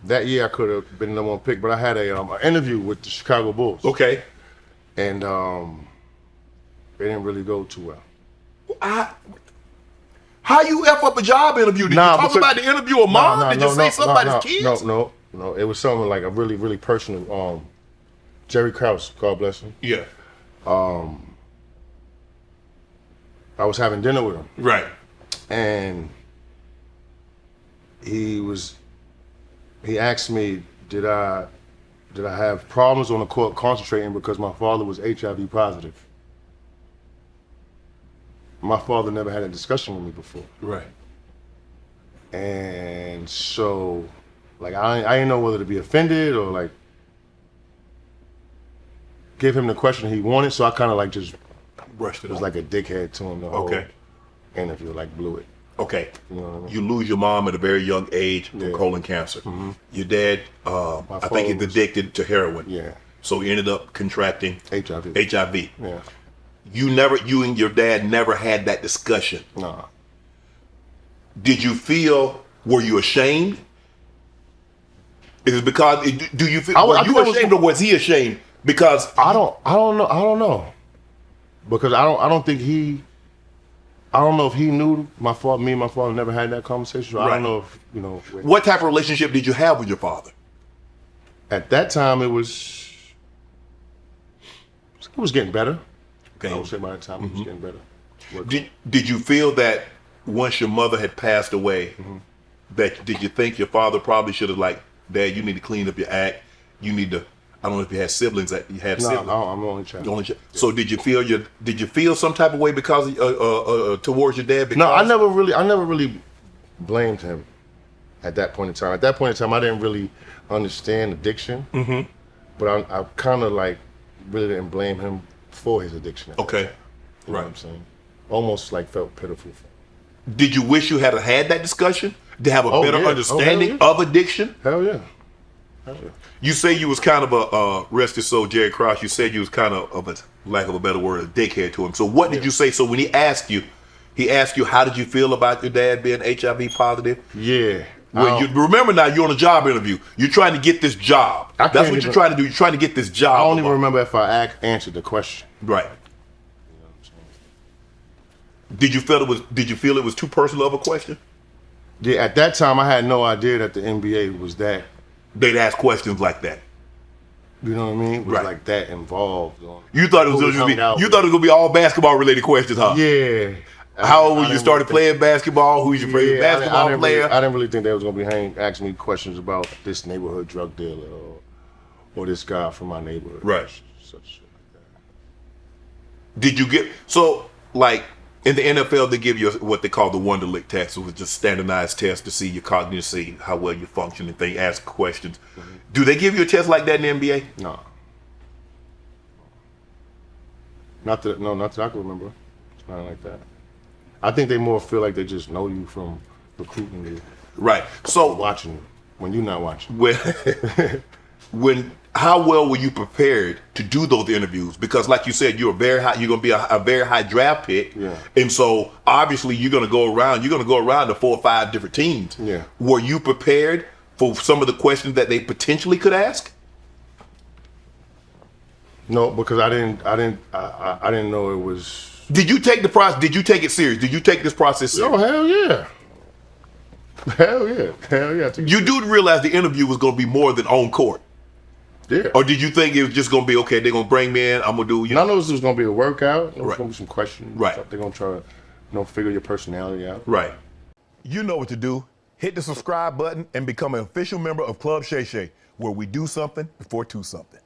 That year I could have been the number one pick, but I had an interview with the Chicago Bulls. Okay. And it didn't really go too well. How you F up a job interview? Did you talk about the interview of mom? Did you say something about his kids? No. It was something like a really, really personal. Jerry Krause, God bless him. Yeah. I was having dinner with him. Right. And he asked me, did I have problems on the court concentrating because my father was HIV positive? My father never had a discussion with me before. Right. And so, like, I didn't know whether to be offended or, like, give him the question he wanted. So I kind of, like, just brushed it was off. like a dickhead to him the whole interview, like, blew it. Okay. You know what I mean? You lose your mom at a very young age from colon cancer. Mm-hmm. Your dad, I think he's addicted to heroin. Yeah. So he ended up contracting HIV. Yeah. You and your dad never had that discussion. Nah. Did you feel, were you ashamed? Is it because, do you feel, were you ashamed or was he ashamed? Because I don't know. Because I don't know if he knew my father. Me and my father never had that conversation. So I don't know if, you know. What type of relationship did you have with your father? At that time, it was getting better. Okay. I would say by the time it was getting better. Did you feel that once your mother had passed away, that did you think your father probably should have, like, Dad, you need to clean up your act. You need to. I don't know if you had siblings. That you had siblings. No, I'm the only child. Yeah. So did you feel some type of way because towards your dad? Because no, I never really blamed him at that point in time. At that point in time, I didn't really understand addiction. Mm-hmm. But I kind of, like, really didn't blame him for his addiction. Okay. You know what I'm saying? Almost, like, felt pitiful for him. Did you wish you had had that discussion to have a better understanding of addiction? Hell yeah. You say you was kind of a rest his soul, Jerry Krause. You said you was kind of a lack of a better word, a dickhead to him. So what did you say? So when he asked you, how did you feel about your dad being HIV positive? Yeah. When you remember now, you're on a job interview. You're trying to get this job. That's what you're trying to do. You're trying to get this job. I don't even remember if I answered the question. Right. Did you feel it was too personal of a question? Yeah. At that time, I had no idea that the NBA was that. They'd ask questions like that. You know what I mean? It was like that involved. You thought it was gonna be all basketball related questions, huh? Yeah. How old were you started playing basketball? Who's your favorite basketball player? I didn't really think they was gonna be asking me questions about this neighborhood drug dealer or this guy from my neighborhood. Right. Such shit like that. Did you get like in the NFL they give you what they call the Wonderlic test, which is just standardized test to see your cognitive, see how well you function and they ask questions. Mm-hmm. Do they give you a test like that in the NBA? No. Not that I can remember. It's not like that. I think they more feel like they just know you from recruiting you. Right. So watching you when you're not watching. How well were you prepared to do those interviews? Because like you said, you're going to be a very high draft pick. Yeah. And so obviously you're going to go around to 4 or 5 different teams. Yeah. Were you prepared for some of the questions that they potentially could ask? No, because I didn't know it was. Did you take the process? Did you take it serious? Did you take this process serious? Oh, hell yeah. Hell yeah. You do realize the interview was going to be more than on court. Yeah. Or did you think it was just going to be, okay, they're going to bring me in, I'm going to do, None of this was going to be a workout. There was going to be some questions. Right. They're going to try to, figure your personality out. Right. You know what to do. Hit the subscribe button and become an official member of Club Shay Shay, where we do something before 2 something.